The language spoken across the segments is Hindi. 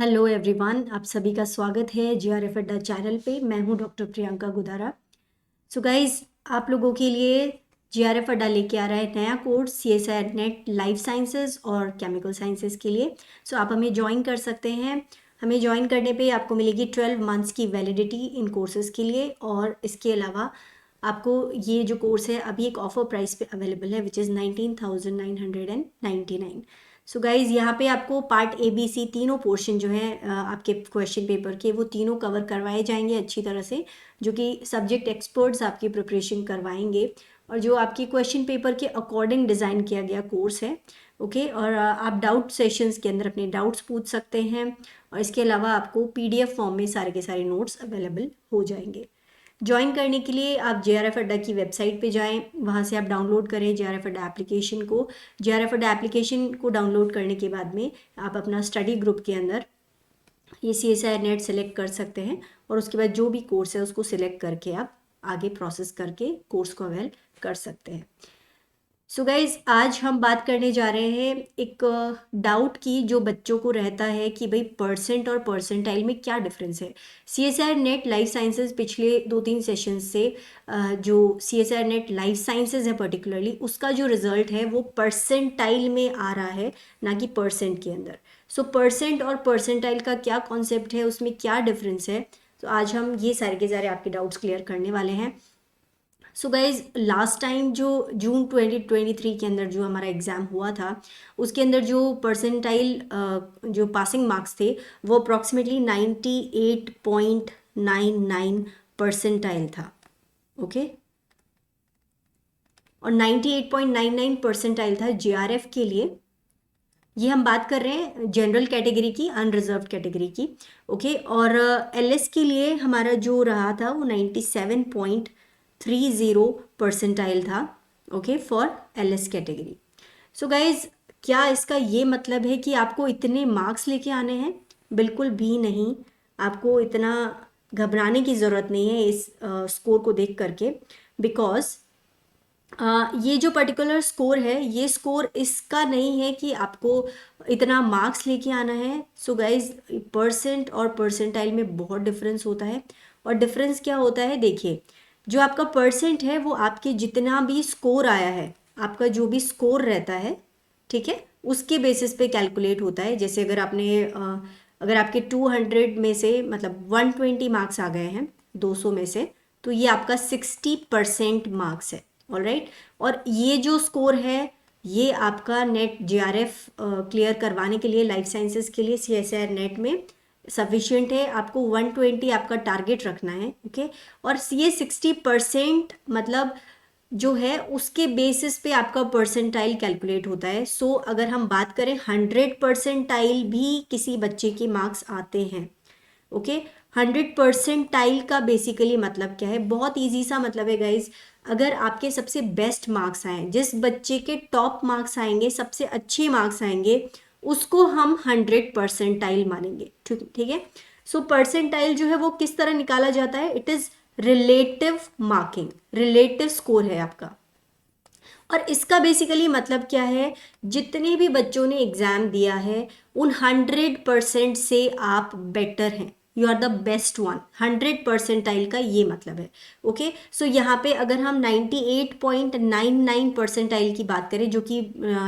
हेलो एवरीवन, आप सभी का स्वागत है जीआरएफ अड्डा चैनल पे। मैं हूं doctor Priyanka Gudara. So guys, आप लोगों के लिए जीआरएफ अड्डा लेके आ रहा है नया course CSI net life sciences और केमिकल साइंसेज के लिए। सो आप हमें ज्वाइन कर सकते हैं। हमें ज्वाइन करने पे आपको मिलेगी 12 मंथ्स की वैलिडिटी इन कोर्सेज़ के लिए, और इसके अलावा आपको ये जो कोर्स है अभी एक ऑफर प्राइस पे अवेलेबल है, विच इज़ 19,999। सो गाइज, यहाँ पे आपको पार्ट ए बी सी तीनों पोर्शन जो है आपके क्वेश्चन पेपर के, वो तीनों कवर करवाए जाएंगे अच्छी तरह से, जो कि सब्जेक्ट एक्सपर्ट्स आपकी प्रिपरेशन करवाएंगे और जो आपकी क्वेश्चन पेपर के अकॉर्डिंग डिज़ाइन किया गया कोर्स है। ओके, और आप डाउट सेशंस के अंदर अपने डाउट्स पूछ सकते हैं, और इसके अलावा आपको पीडीएफ फॉर्म में सारे के सारे नोट्स अवेलेबल हो जाएंगे। ज्वाइन करने के लिए आप जेआरएफ अड्डा की वेबसाइट पे जाएं, वहाँ से आप डाउनलोड करें जेआरएफ अड्डा एप्लीकेशन को। जेआरएफ अड्डा एप्लीकेशन को डाउनलोड करने के बाद में आप अपना स्टडी ग्रुप के अंदर ये सीएसआई नेट सेलेक्ट कर सकते हैं, और उसके बाद जो भी कोर्स है उसको सिलेक्ट करके आप आगे प्रोसेस करके कोर्स को अवेल कर सकते हैं। सो गाइज, आज हम बात करने जा रहे हैं एक डाउट की जो बच्चों को रहता है कि भाई परसेंट और परसेंटाइल में क्या डिफरेंस है। सीएसआई नेट लाइफ साइंसेज पिछले 2-3 सेशन से जो सीएसआई नेट लाइफ साइंसेज है पर्टिकुलरली, उसका जो रिजल्ट है वो परसेंटाइल में आ रहा है, ना कि परसेंट के अंदर। सो परसेंट और परसेंटाइल का क्या कॉन्सेप्ट है, उसमें क्या डिफरेंस है, तो आज हम ये सारे के सारे आपके डाउट्स क्लियर करने वाले हैं। सो गाइज, लास्ट टाइम जो जून 2023 के अंदर जो हमारा एग्ज़ाम हुआ था, उसके अंदर जो परसेंटाइल जो पासिंग मार्क्स थे वो अप्रॉक्सीमेटली 98.99 परसेंटाइल था। ओके, और 98.99 परसेंटाइल था जेआरएफ के लिए। ये हम बात कर रहे हैं जनरल कैटेगरी की, अनरिजर्व्ड कैटेगरी की। ओके, और एलएस के लिए हमारा जो रहा था वो 97.30 परसेंटाइल था। Okay, for LS category. So guys, क्या इसका ये मतलब है कि आपको इतने मार्क्स लेके आने हैं? बिल्कुल भी नहीं। आपको इतना घबराने की ज़रूरत नहीं है इस स्कोर को देख करके, बिकॉज ये जो पर्टिकुलर स्कोर है, ये स्कोर इसका नहीं है कि आपको इतना मार्क्स लेके आना है। सो गाइज, परसेंट और परसेंटाइल में बहुत डिफरेंस होता है। और डिफरेंस क्या होता है, देखिए, जो आपका परसेंट है वो आपके जितना भी स्कोर आया है, आपका जो भी स्कोर रहता है, ठीक है, उसके बेसिस पे कैलकुलेट होता है। जैसे अगर आपने अगर आपके 200 में से मतलब 120 मार्क्स आ गए हैं 200 में से, तो ये आपका 60% मार्क्स है। ऑलराइट, और ये जो स्कोर है ये आपका नेट जेआरएफ क्लियर करवाने के लिए, लाइफ साइंसेज के लिए सीएसआई नेट में सफिशिएंट है। आपको 120 आपका टारगेट रखना है। ओके, और ये 60% मतलब जो है उसके बेसिस पे आपका परसेंटाइल कैलकुलेट होता है। सो अगर हम बात करें 100 परसेंटाइल भी किसी बच्चे के मार्क्स आते हैं। ओके, 100 परसेंटाइल का बेसिकली मतलब क्या है, बहुत इजी सा मतलब है गाइज। अगर आपके सबसे बेस्ट मार्क्स आए, जिस बच्चे के टॉप मार्क्स आएंगे, सबसे अच्छे मार्क्स आएंगे, उसको हम 100 परसेंटाइल मानेंगे। ठीक है। सो परसेंटाइल जो है वो किस तरह निकाला जाता है, it is relative marking, relative score है आपका। और इसका बेसिकली मतलब क्या है, जितने भी बच्चों ने एग्जाम दिया है उन 100% से आप बेटर हैं, you are the best one. 100 percentile का ये मतलब है। ओके, सो यहाँ पे अगर हम 98.99 परसेंटाइल की बात करें, जो कि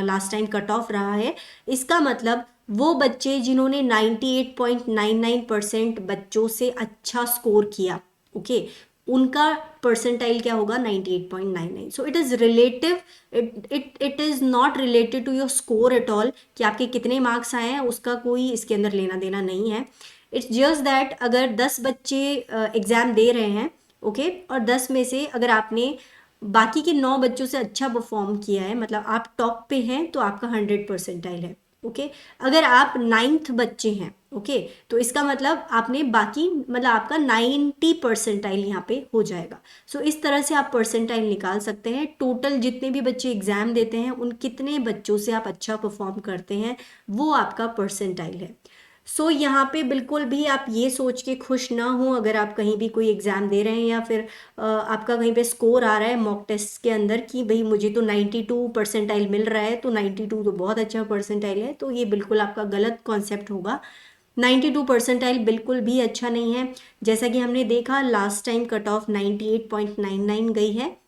लास्ट टाइम कट ऑफ रहा है, इसका मतलब वो बच्चे जिन्होंने 98.99% बच्चों से अच्छा स्कोर किया, ओके, उनका परसेंटाइल क्या होगा, 98.99। So it is relative, it is not related to your score at all, कि आपके कितने मार्क्स आए हैं उसका कोई इसके अंदर लेना देना नहीं है। इट्स जस्ट दैट अगर 10 बच्चे एग्ज़ाम दे रहे हैं, ओके, और 10 में से अगर आपने बाकी के 9 बच्चों से अच्छा परफॉर्म किया है, मतलब आप टॉप पे हैं, तो आपका 100 परसेंटाइल है। ओके, अगर आप 9th बच्चे हैं, ओके, तो इसका मतलब आपने बाकी मतलब आपका 90 परसेंटाइल यहाँ पे हो जाएगा। सो इस तरह से आप परसेंटाइल निकाल सकते हैं। टोटल जितने भी बच्चे एग्जाम देते हैं उन कितने बच्चों से आप अच्छा परफॉर्म करते हैं, वो आपका परसेंटाइल है। सो यहाँ पे बिल्कुल भी आप ये सोच के खुश ना हो अगर आप कहीं भी कोई एग्ज़ाम दे रहे हैं, या फिर आपका कहीं पे स्कोर आ रहा है मॉक टेस्ट के अंदर कि भाई मुझे तो 92 परसेंटाइल मिल रहा है, तो 92 तो बहुत अच्छा परसेंटाइल है, तो ये बिल्कुल आपका गलत कॉन्सेप्ट होगा। 92 परसेंटाइल बिल्कुल भी अच्छा नहीं है। जैसा कि हमने देखा लास्ट टाइम कट ऑफ 98.99 गई है।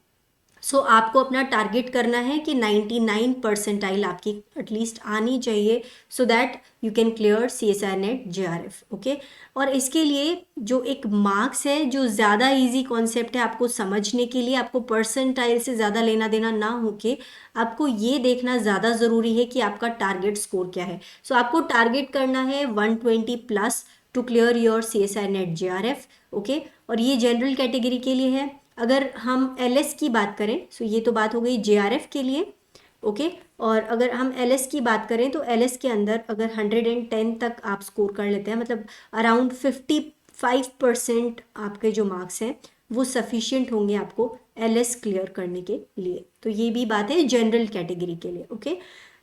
सो आपको अपना टारगेट करना है कि 99 परसेंटाइल आपकी एटलीस्ट आनी चाहिए, so that you can clear CSIR net JRF। Okay, और इसके लिए जो एक मार्क्स है, जो ज़्यादा इजी कॉन्सेप्ट है आपको समझने के लिए, आपको परसेंटाइल से ज़्यादा लेना देना ना होके आपको ये देखना ज़्यादा ज़रूरी है कि आपका टारगेट स्कोर क्या है। सो आपको टारगेट करना है 120 plus two clear your CSIR net JRF। Okay, और ये जनरल कैटेगरी के लिए है। अगर हम LS की बात करें, सो ये तो बात हो गई JRF के लिए। ओके, और अगर हम LS की बात करें तो LS के अंदर अगर 110 तक आप स्कोर कर लेते हैं, मतलब अराउंड 55% आपके जो मार्क्स हैं वो सफिशिएंट होंगे आपको LS क्लियर करने के लिए। तो ये भी बात है जनरल कैटेगरी के लिए। ओके,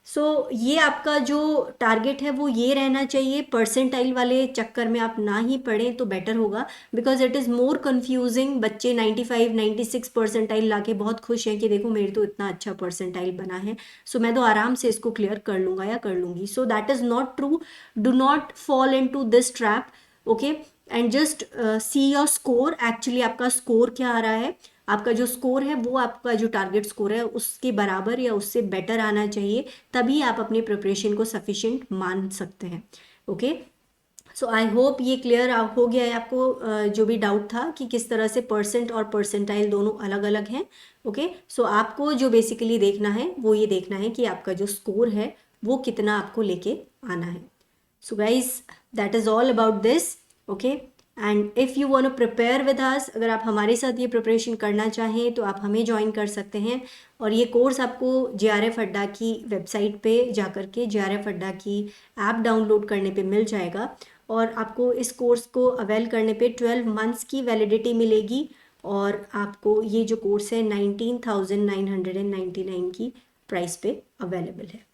सो ये आपका जो टारगेट है वो ये रहना चाहिए। परसेंटाइल वाले चक्कर में आप ना ही पढ़ें तो बेटर होगा, because it is more confusing. बच्चे 95 96 परसेंटाइल लाके बहुत खुश हैं कि देखो मेरे तो इतना अच्छा परसेंटाइल बना है, सो मैं तो आराम से इसको क्लियर कर लूँगा या कर लूँगी। So that is not true. Do not fall into this trap. Okay, and just see your score. Actually आपका स्कोर क्या आ रहा है, आपका जो स्कोर है वो आपका जो टारगेट स्कोर है उसके बराबर या उससे बेटर आना चाहिए, तभी आप अपनी प्रिपरेशन को सफिशिएंट मान सकते हैं। ओके, सो आई होप ये क्लियर हो गया है आपको। जो भी डाउट था कि किस तरह से परसेंट और परसेंटाइल दोनों अलग अलग हैं। ओके, सो आपको जो बेसिकली देखना है वो ये देखना है कि आपका जो स्कोर है वो कितना आपको लेके आना है। So guys, that is all about this. Okay, and if you want to prepare with us, अगर आप हमारे साथ ये प्रिपरेशन करना चाहें तो आप हमें ज्वाइन कर सकते हैं। और ये कोर्स आपको JRF अड्डा की वेबसाइट पे जाकर के JRF अड्डा की ऐप डाउनलोड करने पे मिल जाएगा, और आपको इस कोर्स को अवेल करने पे 12 मंथ्स की वैलिडिटी मिलेगी, और आपको ये जो कोर्स है 19,999 की प्राइस पे अवेलेबल है।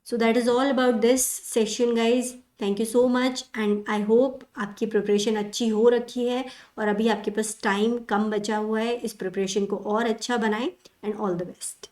सो that is all about this session guys. Thank you so much, and I hope आपकी प्रिपरेशन अच्छी हो रखी है, और अभी आपके पास टाइम कम बचा हुआ है, इस प्रिपरेशन को और अच्छा बनाएं, एंड ऑल द बेस्ट।